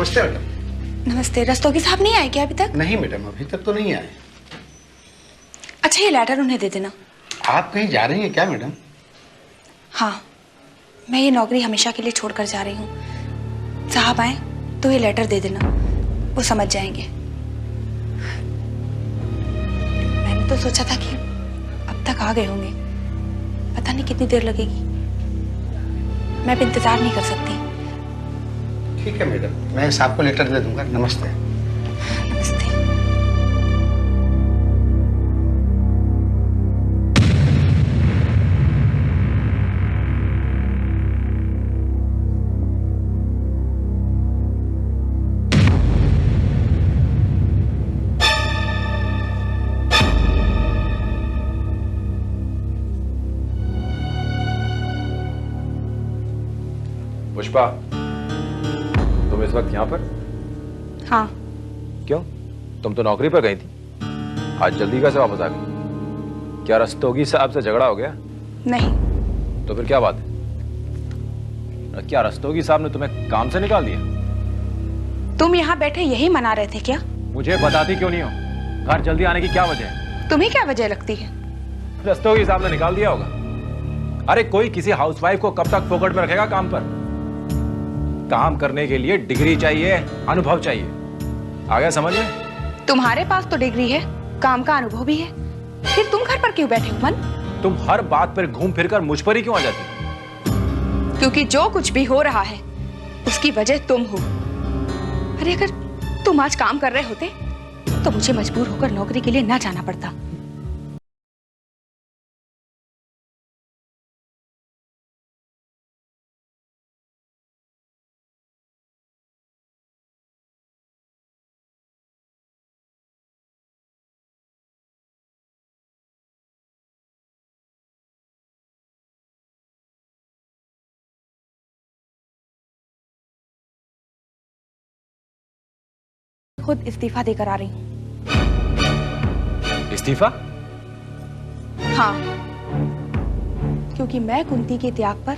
नमस्ते मैडम। नमस्ते। रस्तोगी साहब नहीं आए क्या अभी तक? नहीं मैडम, अभी तक तो नहीं आए। अच्छा, ये लेटर उन्हें दे देना। आप कहीं जा रही हैं क्या मैडम? हाँ, मैं ये नौकरी हमेशा के लिए छोड़कर जा रही हूँ। साहब आए तो ये लेटर दे देना, वो समझ जाएंगे। मैंने तो सोचा था कि अब तक आ गए होंगे, पता नहीं कितनी देर लगेगी। मैं अब इंतजार नहीं कर सकती। ठीक है मैडम, मैं साहब को लेटर दे दूंगा। नमस्ते। नमस्ते। पुष्पा, तुम इस वक्त यहाँ पर? हाँ। क्यों? तुम तो नौकरी पर गई थी, आज जल्दी कैसे वापस आ गई? क्या रस्तोगी साहब से झगड़ा हो गया? नहीं। तो फिर क्या बात है? क्या रस्तोगी साहब ने तुम्हें काम से निकाल दिया? तुम यहाँ बैठे यही मना रहे थे क्या? मुझे बताती क्यों नहीं हो? घर जल्दी आने की क्या वजह है? तुम्हें क्या वजह लगती है? रस्तोगी साहब ने निकाल दिया होगा। अरे कोई किसी हाउसवाइफ को कब तक फोकट में रखेगा काम पर? काम करने के लिए डिग्री चाहिए, अनुभव चाहिए। आ गया समझ में? तुम्हारे पास तो डिग्री है, काम का अनुभव भी है, फिर तुम घर पर क्यों बैठे हो मन? तुम हर बात पर घूम फिर कर मुझ पर ही क्यों आ जाती? क्योंकि जो कुछ भी हो रहा है उसकी वजह तुम हो। अरे अगर तुम आज काम कर रहे होते तो मुझे मजबूर होकर नौकरी के लिए ना जाना पड़ता। खुद इस्तीफा देकर आ रही हूँ। इस्तीफा? हाँ, क्योंकि मैं कुंती के त्याग पर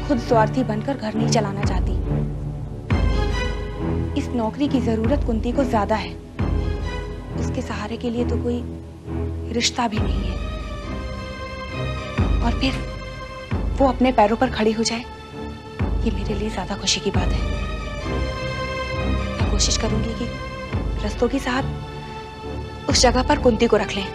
खुद स्वार्थी बनकर घर नहीं चलाना चाहती। इस नौकरी की जरूरत कुंती को ज्यादा है। उसके सहारे के लिए तो कोई रिश्ता भी नहीं है, और फिर वो अपने पैरों पर खड़ी हो जाए, ये मेरे लिए ज्यादा खुशी की बात है। मैं कोशिश करूंगी कि रस्तोगी साहब उस जगह पर कुंती को रख लें।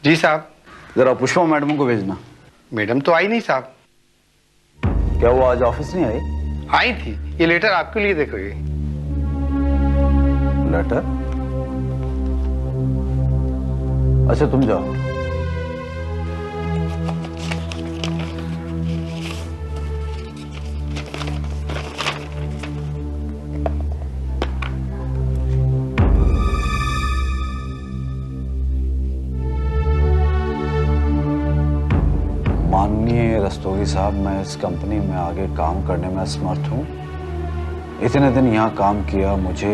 जी साहब। जरा पुष्पा मैडम को भेजना। मैडम तो आई नहीं साहब। क्या वो आज ऑफिस नहीं आई? आई थी, ये लेटर आपके लिए देखो। ये लेटर? अच्छा तुम जाओ। माननीय रस्तोगी साहब, मैं इस कंपनी में आगे काम करने में असमर्थ हूं। इतने दिन यहां काम किया, मुझे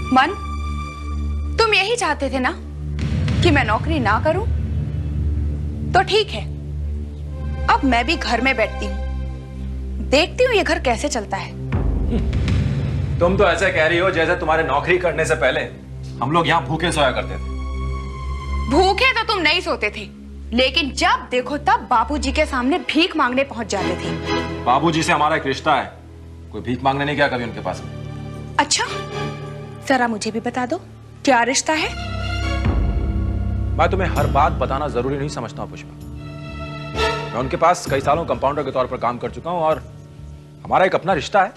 मन, तुम यही चाहते थे ना कि मैं नौकरी ना करूं? तो ठीक है, अब मैं भी घर में बैठती हूं, देखती हूं ये घर कैसे चलता है। तुम तो ऐसे कह रही हो जैसे तुम्हारे नौकरी करने से पहले हम लोग यहाँ भूखे सोया करते थे। भूखे तो तुम नहीं सोते थे, लेकिन जब देखो तब बाबूजी के सामने भीख मांगने पहुंच जाते थे। बाबूजी से हमारा एक रिश्ता है, कोई भीख मांगने नहीं गया कभी उनके पास में। अच्छा, जरा मुझे भी बता दो क्या रिश्ता है? मैं तुम्हें हर बात बताना जरूरी नहीं समझता हूं पुष्पा। मैं उनके पास कई सालों कंपाउंडर के तौर पर काम कर चुका हूं और हमारा एक अपना रिश्ता है।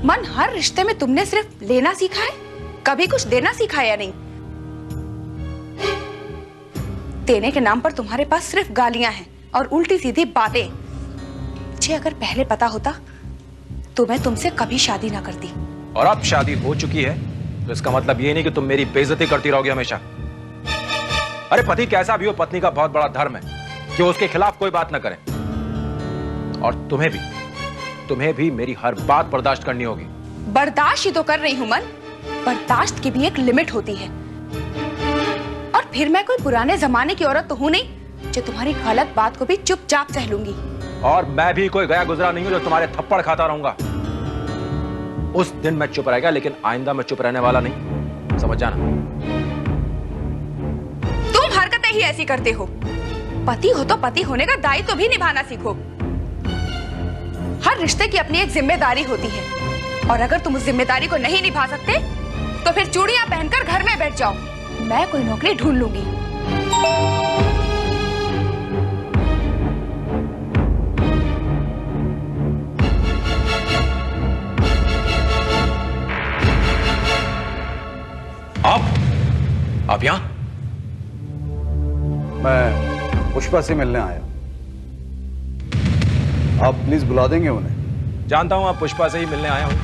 मन, हर रिश्ते में तुमने सिर्फ लेना सीखा है, कभी कुछ देना सीखा है या नहीं? देने के नाम पर तुम्हारे पास सिर्फ गालियां हैं और उल्टी सीधी बातें। मुझे अगर पहले पता होता तो मैं तुमसे कभी शादी ना करती। और अब शादी हो चुकी है तो इसका मतलब ये नहीं कि तुम मेरी बेइज्जती करती रहोगी हमेशा। अरे पति कैसा भी हो, पत्नी का बहुत बड़ा धर्म है कि उसके खिलाफ कोई बात ना करे। और तुम्हें भी मेरी हर बात बर्दाश्त करनी होगी। बर्दाश्त ही तो कर रही हूं मन। बर्दाश्त की भी एक लिमिट होती है। और फिर मैं कोई पुराने जमाने की औरत तो हूं नहीं जो तुम्हारी गलत बात को भी चुपचाप सह लूंगी। और मैं भी कोई गया गुजरा नहीं हूं जो तुम्हारे थप्पड़ खाता रहूंगा। उस दिन मैं चुप रहेगा, लेकिन आइंदा मैं चुप रहने वाला नहीं, समझ जाना। तुम हरकतें ही ऐसी करते हो। पति हो तो पति होने का दायित्व भी निभाना सीखो। हर रिश्ते की अपनी एक जिम्मेदारी होती है और अगर तुम उस जिम्मेदारी को नहीं निभा सकते तो फिर चूड़ियां पहनकर घर में बैठ जाओ। मैं कोई नौकरी ढूंढ लूंगी। आप यहां? मैं पुष्पा से मिलने आया। आप प्लीज बुला देंगे उन्हें? जानता हूं आप पुष्पा से ही मिलने आया हूं,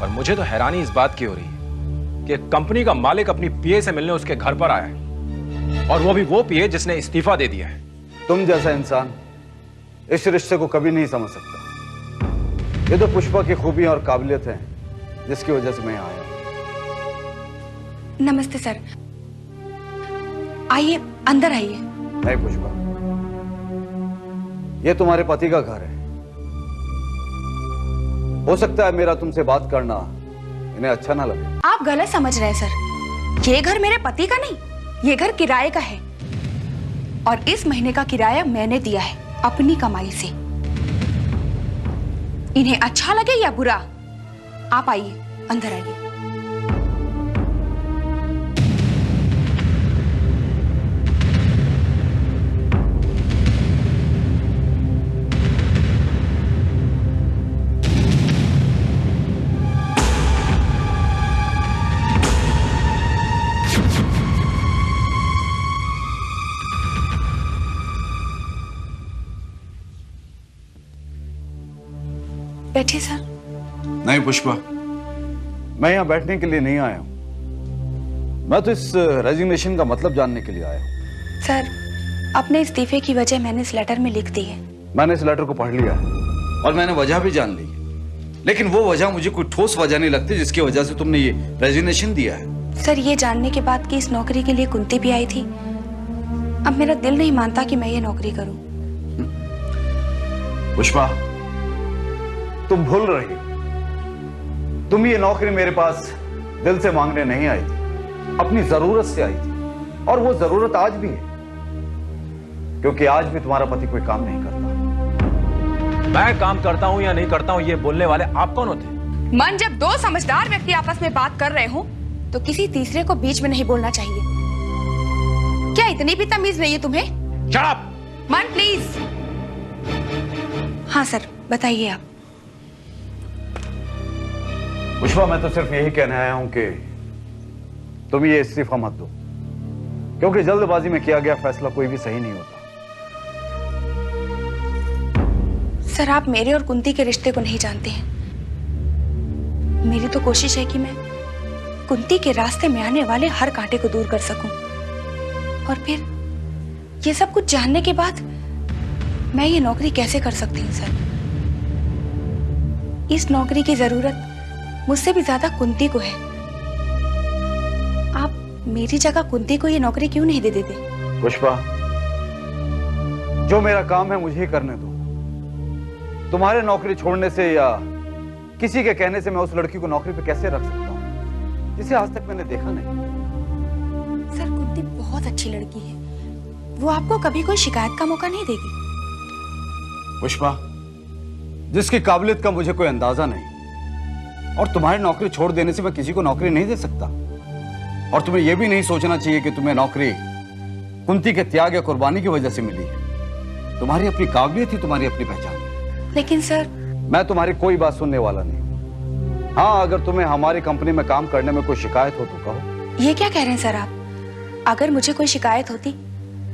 पर मुझे तो हैरानी इस बात की हो रही है कि कंपनी का मालिक अपनी पीए से मिलने उसके घर पर आया है, और वो भी वो पीए जिसने इस्तीफा दे दिया है। तुम जैसा इंसान इस रिश्ते को कभी नहीं समझ सकता। ये तो पुष्पा की खूबियां और काबिलियत है जिसकी वजह से मैं यहाँ आया। नमस्ते सर, आइए अंदर आइए। नहीं पुष्पा, ये तुम्हारे पति का घर है। हो सकता है मेरा तुमसे बात करना इन्हें अच्छा ना लगे। आप गलत समझ रहे हैं सर। ये घर मेरे पति का नहीं, ये घर किराए का है और इस महीने का किराया मैंने दिया है अपनी कमाई से। इन्हें अच्छा लगे या बुरा, आप आइए, अंदर आइए। बैठिए सर। नहीं पुष्पा, मैं यहां बैठने के लिए नहीं आया हूं। मैं तो इस रेजिग्नेशन का मतलब जानने के लिए आया हूं। सर, अपने इस्तीफे की वजह मैंने इस लेटर में लिख दी है। मैंने इस लेटर को पढ़ लिया है और मैंने वजह भी जान ली है, लेकिन वो वजह मुझे कोई ठोस वजह नहीं लगती जिसकी वजह से तुमने ये रेजिग्नेशन दिया है। सर, ये जानने के बाद कि इस नौकरी के लिए कुंती भी आई थी, अब मेरा दिल नहीं मानता कि मैं ये नौकरी करूं। पुष्पा, तुम भूल रही हो, तुम ये नौकरी मेरे पास दिल से मांगने नहीं आई थी, अपनी जरूरत से आई थी। और वो जरूरत आज भी है, क्योंकि आज भी तुम्हारा पति कोई काम नहीं करता। मैं काम करता हूं या नहीं करता हूं, ये बोलने वाले आप कौन होते? मन, जब दो समझदार व्यक्ति आपस में बात कर रहे हो तो किसी तीसरे को बीच में नहीं बोलना चाहिए। क्या इतनी भी तमीज नहीं है तुम्हें? Shut up! मन प्लीज। हाँ सर, बताइए आप। पुष्पा, मैं तो सिर्फ यही कहने आया हूं कि तुम ये इस्तीफा मत दो, क्योंकि जल्दबाजी में किया गया फैसला कोई भी सही नहीं होता। सर, आप मेरे और कुंती के रिश्ते को नहीं जानते हैं। मेरी तो कोशिश है कि मैं कुंती के रास्ते में आने वाले हर कांटे को दूर कर सकूं। और फिर ये सब कुछ जानने के बाद मैं ये नौकरी कैसे कर सकती हूँ सर? इस नौकरी की जरूरत मुझसे भी ज्यादा कुंती को है। आप मेरी जगह कुंती को ये नौकरी क्यों नहीं दे देते? पुष्पा, जो मेरा काम है मुझे ही करने दो। तुम्हारे नौकरी छोड़ने से या किसी के कहने से मैं उस लड़की को नौकरी पे कैसे रख सकता हूं जिसे आज तक मैंने देखा नहीं। सर, कुंती बहुत अच्छी लड़की है, वो आपको कभी कोई शिकायत का मौका नहीं देगी। पुष्पा, जिसकी काबिलियत का मुझे कोई अंदाजा नहीं, और तुम्हारी नौकरी छोड़ देने से मैं किसी को नौकरी नहीं दे सकता। और तुम्हें यह भी नहीं सोचना चाहिए कि तुम्हें नौकरी कुंती के त्याग या कुर्बानी की वजह से मिली है। तुम्हारी अपनी काबिलियत ही तुम्हारी अपनी पहचान है। लेकिन सर, मैं तुम्हारी कोई बात सुनने वाला नहीं। हाँ, अगर तुम्हें हमारी कंपनी में काम करने में कोई शिकायत हो तो कहो। ये क्या कह रहे हैं सर आप? अगर मुझे कोई शिकायत होती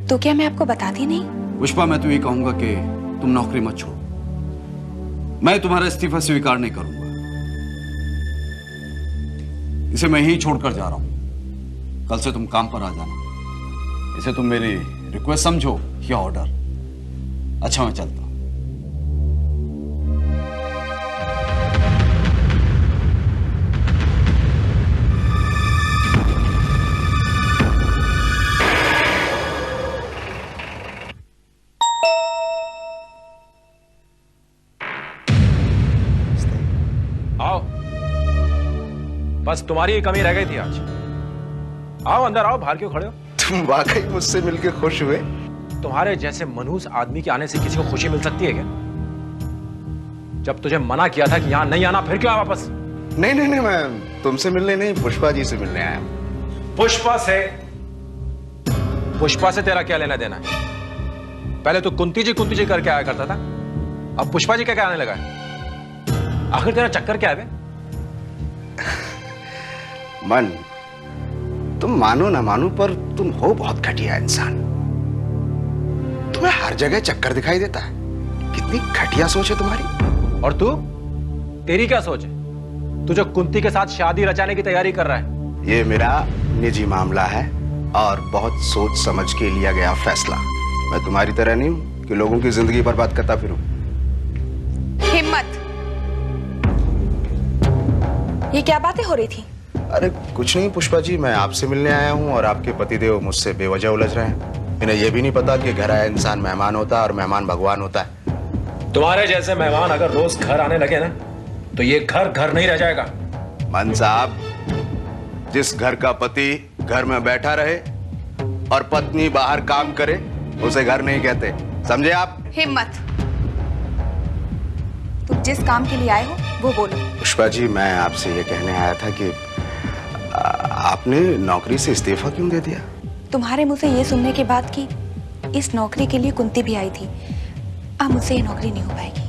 तो क्या मैं आपको बताती नहीं? पुष्पा, मैं तो ये कहूंगा कि तुम नौकरी मत छोड़ो। मैं तुम्हारा इस्तीफा स्वीकार नहीं करूंगा। इसे मैं ही छोड़कर जा रहा हूं। कल से तुम काम पर आ जाना। इसे तुम मेरी रिक्वेस्ट समझो या ऑर्डर। अच्छा, मैं चलता हूं। आओ, बस तुम्हारी ही कमी रह गई थी आज। आओ अंदर आओ, बाहर क्यों खड़े हो? तुम वाकई मुझसे मिलकर खुश हुए? तुम्हारे जैसे मनहूस आदमी के आने से किसी को खुशी मिल सकती है क्या? जब तुझे मना किया था कि यहां नहीं आना, फिर क्यों आया वापस? नहीं नहीं नहीं, मैं तुमसे मिलने नहीं, पुष्पा जी से मिलने आया हूं। पुष्पा से? पुष्पा से तेरा क्या लेना देना है? पहले तो कुंती जी करके आया करता था, अब पुष्पा जी क्या आने लगा है? आखिर तेरा चक्कर क्या है बे? मन, तुम मानो ना मानो पर तुम हो बहुत घटिया इंसान। तुम्हें हर जगह चक्कर दिखाई देता है। कितनी घटिया सोच है तुम्हारी। और तू? तेरी क्या सोच है? तू जो कुंती के साथ शादी रचाने की तैयारी कर रहा है। ये मेरा निजी मामला है और बहुत सोच समझ के लिया गया फैसला। मैं तुम्हारी तरह नहीं हूं कि लोगों की जिंदगी बर्बाद करता फिरूं। हिम्मत, ये क्या बातें हो रही थी? अरे कुछ नहीं पुष्पा जी, मैं आपसे मिलने आया हूं और आपके पतिदेव मुझसे बेवजह उलझ रहे हैं। इन्हें यह भी नहीं पता कि घर आया इंसान मेहमान होता है और मेहमान भगवान होता है। तुम्हारे जैसे मेहमान अगर रोज घर आने लगे ना, तो ये घर घर नहीं रह जाएगा। मन साहब, जिस घर का पति घर में बैठा रहे और पत्नी बाहर काम करे, उसे घर नहीं कहते, समझे आप? हिम्मत, तुम जिस काम के लिए आए हो वो बोलो। पुष्पा जी, मैं आपसे ये कहने आया था कि आपने नौकरी से इस्तीफा क्यों दे दिया? तुम्हारे मुंह से ये सुनने के बाद कि इस नौकरी के लिए कुंती भी आई थी, अब मुझसे ये नौकरी नहीं हो पाएगी।